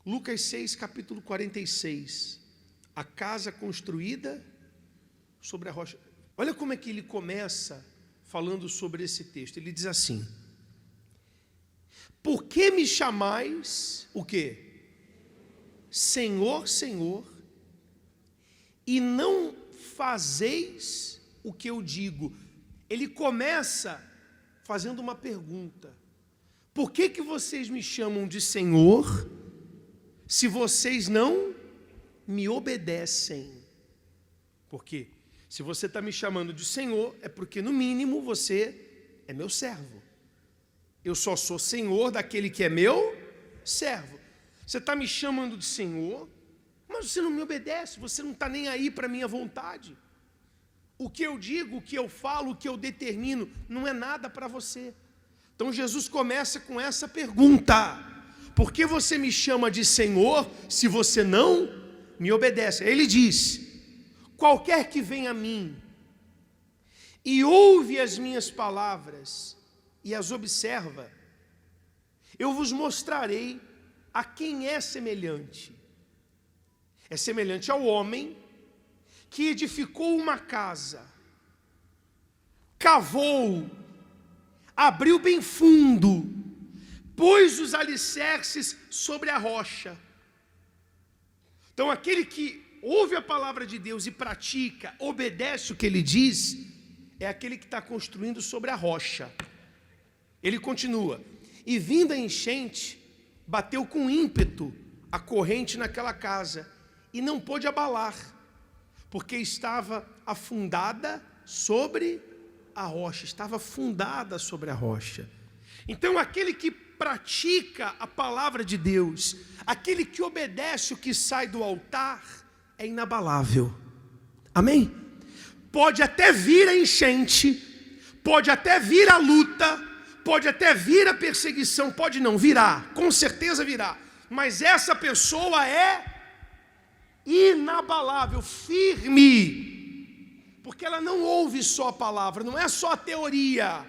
Lucas 6, capítulo 46. A casa construída sobre a rocha. Olha como é que ele começa falando sobre esse texto. Ele diz assim: por que me chamais, o quê? Senhor, Senhor, e não fazeis o que eu digo. Ele começa fazendo uma pergunta: por que vocês me chamam de Senhor, se vocês não me obedecem? Por quê? Se você está me chamando de Senhor, é porque no mínimo você é meu servo. Eu só sou Senhor daquele que é meu servo. Você está me chamando de Senhor, mas você não me obedece, você não está nem aí para a minha vontade. O que eu digo, o que eu falo, o que eu determino, não é nada para você. Então Jesus começa com essa pergunta: por que você me chama de Senhor, se você não me obedece? Aí ele diz: qualquer que vem a mim e ouve as minhas palavras e as observa, eu vos mostrarei a quem é semelhante. É semelhante ao homem que edificou uma casa, cavou, abriu bem fundo, pôs os alicerces sobre a rocha. Então aquele que ouve a palavra de Deus e pratica, obedece o que ele diz, é aquele que está construindo sobre a rocha. Ele continua: e vindo a enchente, bateu com ímpeto a corrente naquela casa, e não pôde abalar, porque estava afundada sobre a rocha. Estava fundada sobre a rocha. Então aquele que pratica a palavra de Deus, aquele que obedece o que sai do altar, é inabalável. Amém? Pode até vir a enchente, pode até vir a luta, pode até vir a perseguição, pode não, virá, com certeza virá, mas essa pessoa é inabalável, firme, porque ela não ouve só a palavra, não é só a teoria,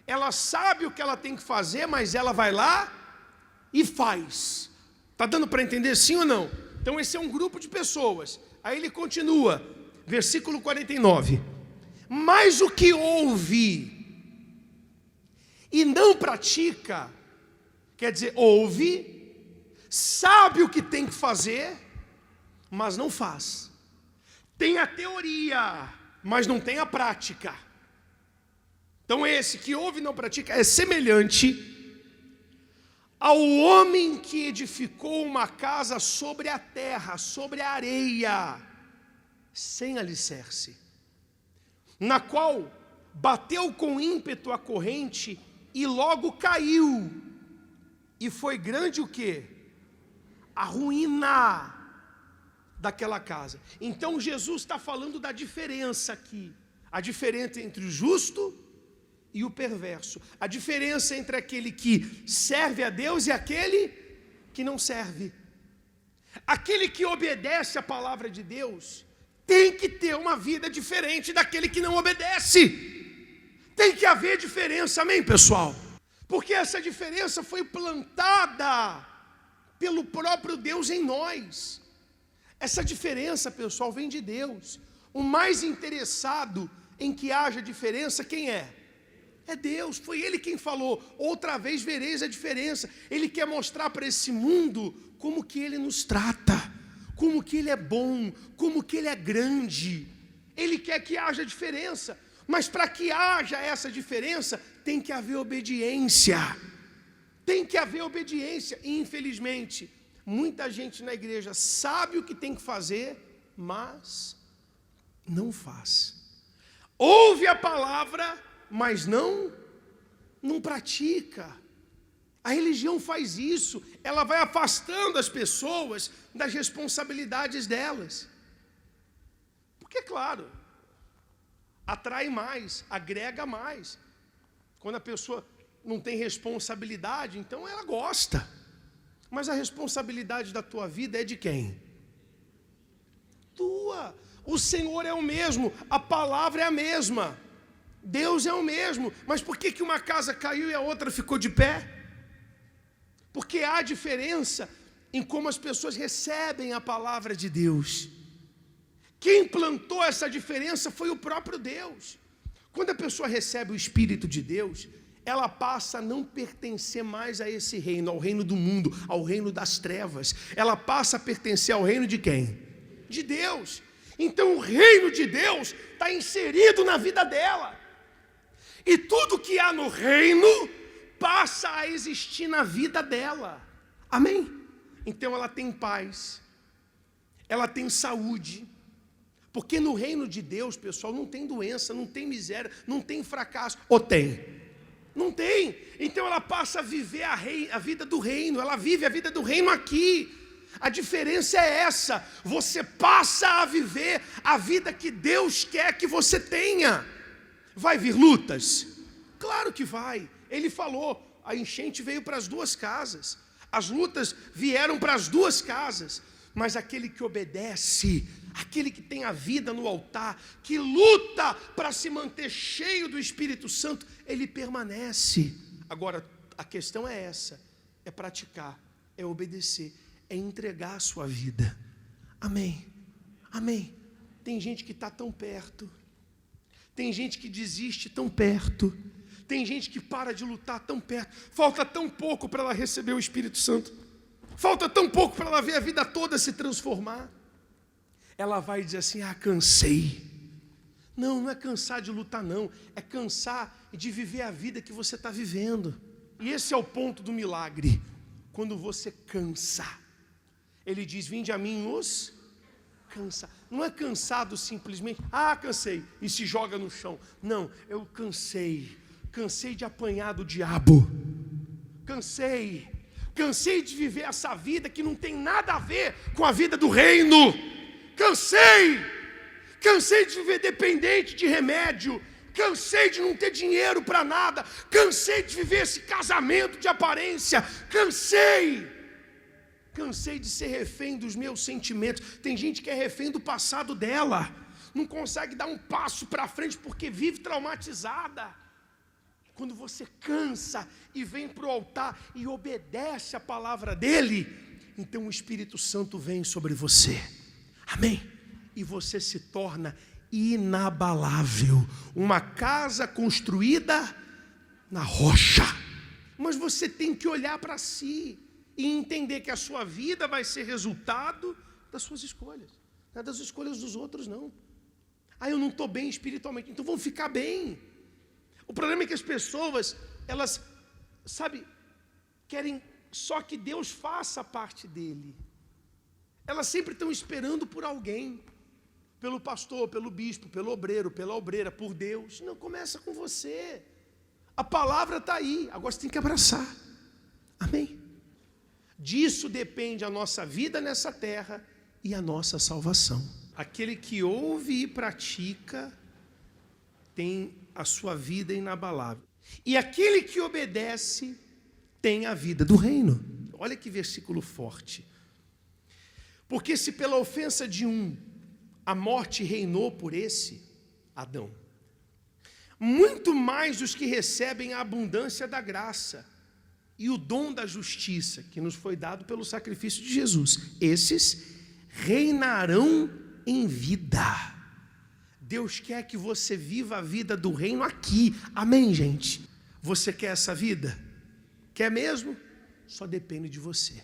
ela sabe o que ela tem que fazer, mas ela vai lá e faz. Está dando para entender sim ou não? Então esse é um grupo de pessoas. Aí ele continua, versículo 49: mas o que ouve e não pratica, quer dizer, ouve, sabe o que tem que fazer, mas não faz. Tem a teoria, mas não tem a prática. Então esse que ouve e não pratica é semelhante ao homem que edificou uma casa sobre a terra, sobre a areia, sem alicerce, na qual bateu com ímpeto a corrente e logo caiu. E foi grande o quê? A ruína daquela casa. Então Jesus está falando da diferença aqui, a diferença entre o justo e o perverso, a diferença entre aquele que serve a Deus e aquele que não serve. Aquele que obedece a palavra de Deus tem que ter uma vida diferente daquele que não obedece. Tem que haver diferença, amém, pessoal? Porque essa diferença foi plantada pelo próprio Deus em nós. Essa diferença, pessoal, vem de Deus. O mais interessado em que haja diferença, quem é? É Deus, foi Ele quem falou: outra vez vereis a diferença. Ele quer mostrar para esse mundo como que Ele nos trata, como que Ele é bom, como que Ele é grande. Ele quer que haja diferença, mas para que haja essa diferença, tem que haver obediência. Tem que haver obediência. E infelizmente, muita gente na igreja sabe o que tem que fazer, mas não faz. Ouve a palavra, mas não pratica. A religião faz isso, ela vai afastando as pessoas das responsabilidades delas. Porque, claro, atrai mais, agrega mais. Quando a pessoa não tem responsabilidade, então ela gosta. Mas a responsabilidade da tua vida é de quem? Tua. O Senhor é o mesmo, a palavra é a mesma, Deus é o mesmo. Mas por que uma casa caiu e a outra ficou de pé? Porque há diferença em como as pessoas recebem a palavra de Deus. Quem implantou essa diferença foi o próprio Deus. Quando a pessoa recebe o Espírito de Deus, ela passa a não pertencer mais a esse reino, ao reino do mundo, ao reino das trevas. Ela passa a pertencer ao reino de quem? De Deus. Então o reino de Deus está inserido na vida dela. E tudo que há no reino passa a existir na vida dela. Amém? Então ela tem paz, ela tem saúde. Porque no reino de Deus, pessoal, não tem doença, não tem miséria, não tem fracasso. Ou tem? Não tem. Então ela passa a viver a vida do reino, ela vive a vida do reino aqui. A diferença é essa: você passa a viver a vida que Deus quer que você tenha. Vai vir lutas? Claro que vai. Ele falou, a enchente veio para as duas casas, as lutas vieram para as duas casas, mas aquele que obedece, aquele que tem a vida no altar, que luta para se manter cheio do Espírito Santo, ele permanece. Agora, a questão é essa: é praticar, é obedecer, é entregar a sua vida. Amém? Amém? Tem gente que está tão perto, tem gente que desiste tão perto, tem gente que para de lutar tão perto, falta tão pouco para ela receber o Espírito Santo, falta tão pouco para ela ver a vida toda se transformar. Ela vai dizer assim: cansei. Não, não é cansar de lutar não, é cansar de viver a vida que você está vivendo. E esse é o ponto do milagre, quando você cansa. Ele diz: vinde a mim os cansa. Não é cansado simplesmente, cansei, e se joga no chão. Não, eu cansei de apanhar do diabo, cansei de viver essa vida que não tem nada a ver com a vida do reino. Cansei de viver dependente de remédio, cansei de não ter dinheiro para nada, cansei de viver esse casamento de aparência, cansei de ser refém dos meus sentimentos. Tem gente que é refém do passado dela, não consegue dar um passo para frente porque vive traumatizada. Quando você cansa e vem para o altar e obedece a palavra dele, então o Espírito Santo vem sobre você. Amém? E você se torna inabalável, uma casa construída na rocha. Mas você tem que olhar para si e entender que a sua vida vai ser resultado das suas escolhas, não é das escolhas dos outros, não. Eu não estou bem espiritualmente, então vão ficar bem. O problema é que as pessoas, elas, querem só que Deus faça parte dele. Elas sempre estão esperando por alguém, pelo pastor, pelo bispo, pelo obreiro, pela obreira, por Deus. Não, começa com você. A palavra está aí, agora você tem que abraçar. Amém? Disso depende a nossa vida nessa terra e a nossa salvação. Aquele que ouve e pratica tem a sua vida inabalável. E aquele que obedece tem a vida do reino. Olha que versículo forte. Porque se pela ofensa de um a morte reinou por esse, Adão, muito mais os que recebem a abundância da graça e o dom da justiça que nos foi dado pelo sacrifício de Jesus, esses reinarão em vida. Deus quer que você viva a vida do reino aqui. Amém, gente? Você quer essa vida? Quer mesmo? Só depende de você.